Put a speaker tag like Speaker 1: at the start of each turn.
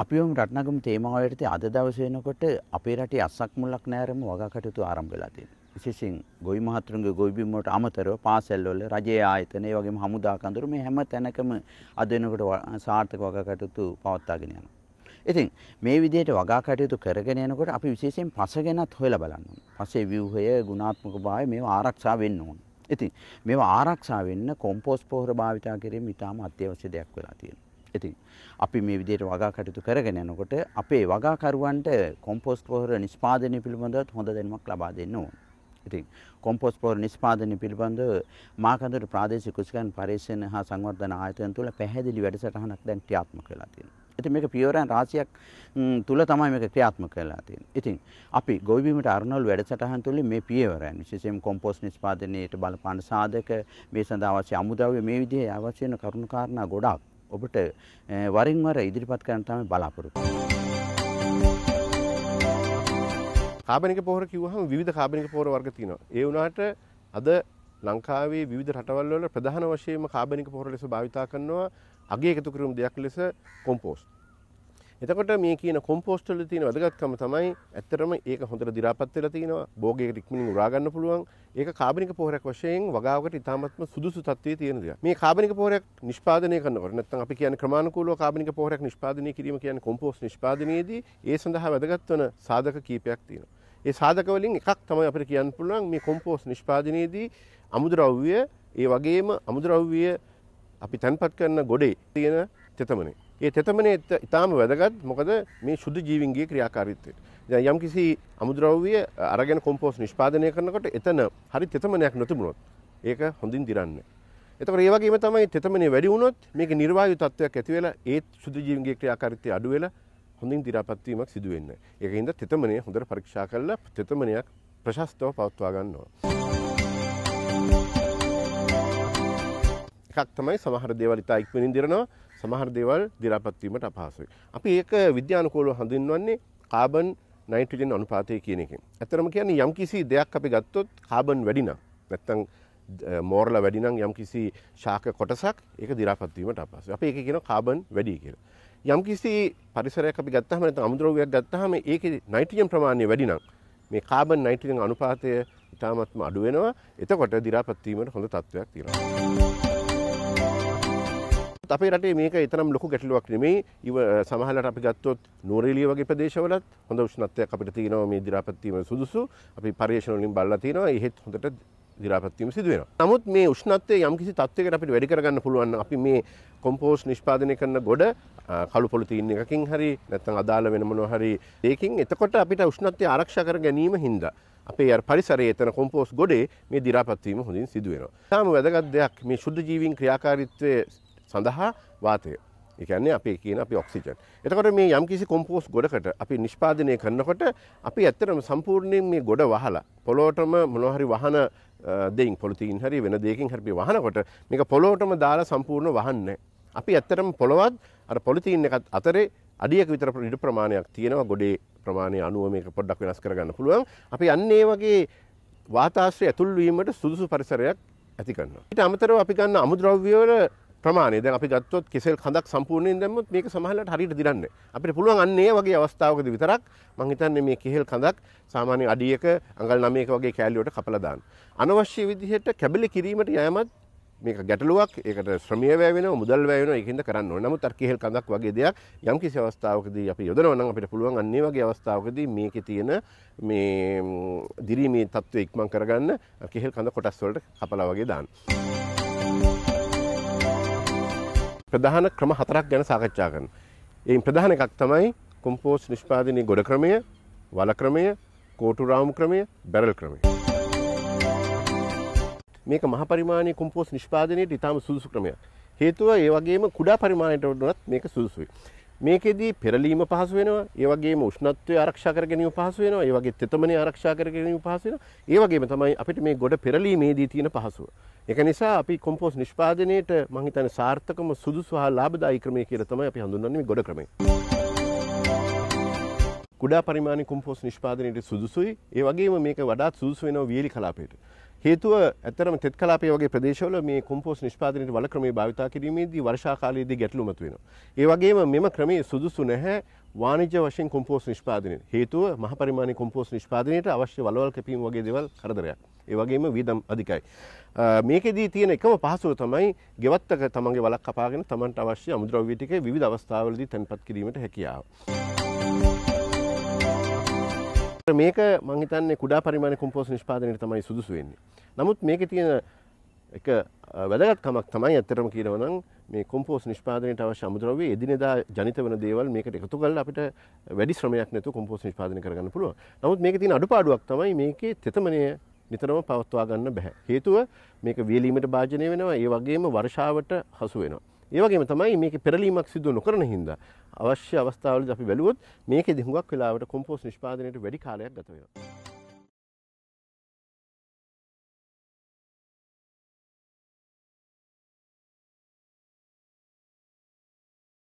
Speaker 1: අපි වම් රත්නගම තේමාව යටතේ අද දවසේ වෙනකොට අපේ රටේ අස්සක් මුල්ලක් නැරම වගා කටයුතු ආරම්භ වෙලා තියෙනවා. විශේෂයෙන් ගොවි මහතුරුන්ගේ ගොවි බිම් වලට අමතරව පාසල් වල රජයේ ආයතන ඒ වගේම හමුදා කඳුරු මේ හැම තැනකම අද වෙනකොට සාර්ථක වගා කටයුතු පවත්වාගෙන යනවා. ඉතින් මේ විදිහට වගා කටයුතු කරගෙන යනකොට අපි විශේෂයෙන් පස ගැනත් හොයලා බලන්න ඕනේ. පසේ ව්‍යුහය ගුණාත්මක භාවය මේවා ආරක්ෂා වෙන්න ඕනේ. ඉතින් මේවා ආරක්ෂා වෙන්න කොම්පෝස්ට් පොහොර භාවිතා කිරීම ඉතාම අත්‍යවශ්‍ය දෙයක් වෙලා තියෙනවා. ඉතින් අපි මේ විදිහට වගා කටයුතු කරගෙන යනකොට අපේ වගාකරුවන්ට කොම්පෝස්ට් පොහොර නිෂ්පාදනය පිළිබඳව හොඳ දැනුමක් ලබා දෙන්න ඕන. ඉතින් කොම්පෝස්ට් පොහොර නිෂ්පාදනය පිළිබඳව මාකන්දර ප්‍රාදේශීය කෘෂිකර්ම පරීක්ෂණ හා සංවර්ධන ආයතන තුළ පැහැදිලි වැඩසටහනක් දැන් ක්‍රියාත්මක වෙලා තියෙනවා. ඉතින් මේක පියවරයන් රාශියක් තුල තමයි මේක ක්‍රියාත්මක වෙලා තියෙන්නේ. ඉතින් අපි ගොවි බිමට අරනවල් වැඩසටහන් තුළින් මේ පියවරයන් විශේෂයෙන් කොම්පෝස්ට් නිෂ්පාදනයේට බලපාන සාධක මේ සඳහා අවශ්‍ය අමුද්‍රව්‍ය මේ විදිහේ අවශ්‍ය වෙන කරුණු කාරණා ගොඩාක් ඔබට වරින් වර ඉදිරිපත් කරන්න තමයි බලාපොරොත්තු වෙන්නේ.
Speaker 2: කාබනික පොහොර කිව්වහම විවිධ කාබනික පොහොර වර්ග තියෙනවා. ඒ වුණාට අද ලංකාවේ විවිධ රටවල් වල ප්‍රධාන වශයෙන්ම කාබනික පොහොර ලෙස භාවිතා කරනවා අගය එකතු කිරීම දෙයක් ලෙස කොම්පෝස්ට්. එතකොට මේ කියන කොම්පෝස්ට් වල තියෙන වැදගත්කම තමයි ඇත්තටම ඒක හොඳට දි รา පත් වෙලා තිනවා. භෝගයකට ඉක්මනින් උරා ගන්න පුළුවන්. ඒක කාබනික පොහොරයක් වශයෙන් වගාවකට ඉතාමත්ම සුදුසු තත්ත්වයේ තියෙන දෙයක්. මේ කාබනික පොහොරයක් නිෂ්පාදනය කරනකොට නැත්නම් අපි කියන්නේ ක්‍රමානුකූලව කාබනික පොහොරයක් නිෂ්පාදනය කිරීම කියන්නේ කොම්පෝස්ට් නිෂ්පාදනයේදී ඒ සඳහා වැදගත් වන සාධක කීපයක් තියෙනවා. ඒ සාධක වලින් එකක් තමයි අපිට කියන්න පුළුවන් මේ කොම්පෝස්ට් නිෂ්පාදනයේදී අමුද්‍රව්‍ය ඒ වගේම අමුද්‍රව්‍ය අපි තැන්පත් කරන ගොඩේ තියෙන තෙතමනේ. ඒ තෙතමනේ ඉතාම වැදගත් මොකද මේ ශුද්ධ ජීවීන්ගේ ක්‍රියාකාරීත්වයට. දැන් යම්කිසි අමුද්‍රව්‍ය අරගෙන කොම්පෝස්ට් නිෂ්පාදනය කරනකොට එතන හරි තෙතමනයක් නොතිබුණොත් ඒක හොඳින් දිරන්නේ. එතකොට ඒ වගේම තමයි තෙතමනේ වැඩි වුණොත් මේක නිර්වායු තත්ත්වයක් ඇති වෙලා ඒ ශුද්ධ ජීවීන්ගේ ක්‍රියාකාරීත්වය අඩු වෙලා හොඳින් දි รา පත් වීමක් සිදු වෙන්නේ. ඒකින්ද තෙතමනේ හොඳට පරීක්ෂා කරලා තෙතමනයක් ප්‍රශස්තව පවත්වා ගන්න ඕන. එකක් තමයි සමහර දේවල් ඉතා ඉක්මනින් දිරනවා, සමහර දේවල් දි รา පත් වීමට අපහසුයි. අපි ඒක විද්‍යානුකූලව හඳුන්වන්නේ කාබන් නයිට්‍රජන් අනුපාතය කියන එකෙන්. ඇත්තටම කියන්නේ යම්කිසි දෙයක් අපි ගත්තොත් කාබන් වැඩි නම් නැත්නම් මෝරලා වැඩි නම් යම්කිසි ශාක කොටසක් ඒක දි รา පත් වීමට අපහසුයි. අපි ඒක කියනවා කාබන් වැඩි කියලා. යම්කිසි පරිසරයක් අපි ගත්තාම නැත්නම් අමුද්‍රව්‍යයක් ගත්තාම ඒකේ නයිට්‍රජන් ප්‍රමාණය වැඩි නම් මේ කාබන් නයිට්‍රජන් අනුපාතය ඉතාමත්ම අඩු වෙනවා. එතකොට දි รา පත් වීමට හොඳ තත්ත්වයක් තියෙනවා. අපේ රටේ මේක ඊතරම් ලොකු ගැටලුවක් නෙමෙයි. සමහරවිට අපි ගත්තොත් නූරේලිය වගේ ප්‍රදේශවලත් හොඳ උෂ්ණත්වයක් අපිට තියෙනවා මේ දි รา පත් වීම සුදුසු. අපි පරීක්ෂණ වලින් බලලා තියෙනවා. එහෙත් හොඳට දි รา පත් වීම සිදු වෙනවා. නමුත් මේ උෂ්ණත්වය යම්කිසි තත්ත්වයකට අපිට වැඩි කරගන්න පුළුවන් නම් අපි මේ කොම්පෝස්ට් නිෂ්පාදනය කරන ගොඩ කළු පොලිතීන් එකකින් හරි නැත්නම් අදාළ වෙන මොනවා හරි දෙයකින් එතකොට අපිට උෂ්ණත්වය ආරක්ෂා කර ගැනීම හින්දා අපේ අර පරිසරයේ එතන කොම්පෝස්ට් ගොඩේ මේ දි รา පත් වීම හොඳින් සිදු වෙනවා. තාම වැදගත් දෙයක් මේ ශුද්ධ ජීවීන් ක්‍රියාකාරීත්වයේ සඳහා වාතය. ඒ කියන්නේ අපි කියන අපි ඔක්සිජන්. එතකොට මේ යම්කිසි කොම්පෝස්ට් ගොඩකට අපි නිෂ්පාදනය කරනකොට අපි ඇත්තටම සම්පූර්ණයෙන් මේ ගොඩ වහලා පොළොවටම මොනවා හරි වහන දෙයින් පොලිතීන් හරි වෙන දෙයකින් හරි වහනකොට මේක පොළොවටම දාලා සම්පූර්ණ වහන්නේ. අපි ඇත්තටම පොළොවත් අර පොලිතීන් එකත් අතරේ අඩියක විතර ඉඩ ප්‍රමාණයක් තියෙනවා. ගොඩේ ප්‍රමාණය අනුව මේක පොඩ්ඩක් වෙනස් කරගන්න පුළුවන්. අපි අන්නේ වගේ වාතාශ්‍රය ඇතුල් වීමට සුදුසු පරිසරයක් ඇති කරනවා. ඊට අමතරව අපි ගන්න අමුද්‍රව්‍ය වල ප්‍රමාණය දැන් අපි ගත්තොත් කෙසෙල් කඳක් සම්පූර්ණයෙන් දැම්මොත් මේක සමහරවිට හරියට දිරන්නේ. අපිට පුළුවන් අන්න ඒ වගේ අවස්ථාවකදී විතරක් මම හිතන්නේ මේ කෙහෙල් කඳක් සාමාන්‍ය අඩියක අඟල් 9ක වගේ කෑලි වලට කපලා දාන්න. අනවශ්‍ය විදිහට කැබලි කිරීමට යෑමත් මේක ගැටලුවක්. ඒකට ශ්‍රමය වැය වෙනවා, මුදල් වැය වෙනවා. ඒකින්ද කරන්න ඕනේ. නමුත් අර කෙහෙල් කඳක් වගේ දෙයක් යම්කිසි අවස්ථාවකදී අපි යොදනවා නම් අපිට පුළුවන් අන්න ඒ වගේ අවස්ථාවකදී මේකේ තියෙන මේ දිරීමේ තත්ත්වය ඉක්මන් කරගන්න කෙහෙල් කඳ කොටස් වලට කපලා වගේ දාන්න. ප්‍රධාන ක්‍රම 4ක් ගැන සාකච්ඡා කරනවා. එයින් ප්‍රධාන එකක් තමයි කොම්පෝස්ට් නිෂ්පාදනයේ ගොඩ ක්‍රමය, වල ක්‍රමය, කෝටු රාමු ක්‍රමය, බැරල් ක්‍රමය. මේක මහ පරිමාණයේ කොම්පෝස්ට් නිෂ්පාදනයේට ඉතාම සුදුසු ක්‍රමයක්. හේතුව ඒ වගේම කුඩා පරිමාණයට වඩා මේක සුදුසුයි. මේකෙදී පෙරලීම පහසු වෙනවා. ඒ වගේම උෂ්ණත්වය ආරක්ෂා කර ගැනීම පහසු වෙනවා. ඒ වගේ තෙතමනේ ආරක්ෂා කර ගැනීම පහසු වෙනවා. ඒ වගේම තමයි අපිට මේ ගොඩ පෙරලීමේදී තියෙන පහසුව. ඒක නිසා අපි කොම්පෝස්ට් නිෂ්පාදනයේට මම හිතන්නේ සාර්ථකම සුදුසු හා ලාභදායී ක්‍රමය කියලා තමයි අපි හඳුන්වන්නේ මේ ගොඩ ක්‍රමය. කුඩා පරිමාණයේ කොම්පෝස්ට් නිෂ්පාදනයේට සුදුසුයි. ඒ වගේම මේක වඩාත් සුදුසු වෙනවා වියලි කලාපයට. හේතුව ඇත්තරම තෙත් කලාපය වගේ ප්‍රදේශවල මේ කොම්පෝස්ට් නිෂ්පාදනයේ වල ක්‍රමයේ භාවිතා කිරීමේදී වර්ෂා කාලයේදී ගැටලු මතුවෙනවා. ඒ වගේම මෙම ක්‍රමයේ සුදුසු නැහැ වාණිජ්‍ය වශයෙන් කොම්පෝස්ට් නිෂ්පාදනයේ. හේතුව මහ පරිමාණයේ කොම්පෝස්ට් නිෂ්පාදනයට අවශ්‍ය වලවල් කැපීම වගේ දේවල් කරදරයක්. ඒ වගේම වියදම් අධිකයි. මේකෙදී තියෙන එකම පහසුව තමයි ගෙවත්තක තමන්ගේ වලක් කපාගෙන තමන්ට අවශ්‍ය අමුද්‍රව්‍ය ටික විවිධ අවස්ථාවලදී තැන්පත් කිරීමට හැකියාව. මේක මං හිතන්නේ කුඩා පරිමාණයේ කොම්පෝස්ට් නිෂ්පාදනයට තමයි සුදුසු වෙන්නේ. නමුත් මේකේ තියෙන එක වැදගත්කමක් තමයි ඇත්තටම කියනවා නම් මේ කොම්පෝස්ට් නිෂ්පාදනයට අවශ්‍ය අමුද්‍රව්‍ය එදිනෙදා ජනිත වෙන දේවල් මේකට එකතු කරලා අපිට වැඩි ශ්‍රමයක් නැතුව කොම්පෝස්ට් නිෂ්පාදනය කරගන්න පුළුවන්. නමුත් මේකේ තියෙන අඩුපාඩුවක් තමයි මේකේ තෙතමනය නිතරම පවත්වා ගන්න බෑ. හේතුව මේක වියලීමට භාජනය වෙනවා. ඒ වගේම වර්ෂාවට හසු වෙනවා. ඒ වගේම තමයි මේකේ පෙරලීමක් සිදු නොකරන හින්දා අවශ්‍ය අවස්ථාවලදී අපි බැලුවොත් මේකෙදි හුඟක් වෙලාවට කොම්පෝස්ට් නිෂ්පාදනයට වැඩි කාලයක් ගත වෙනවා.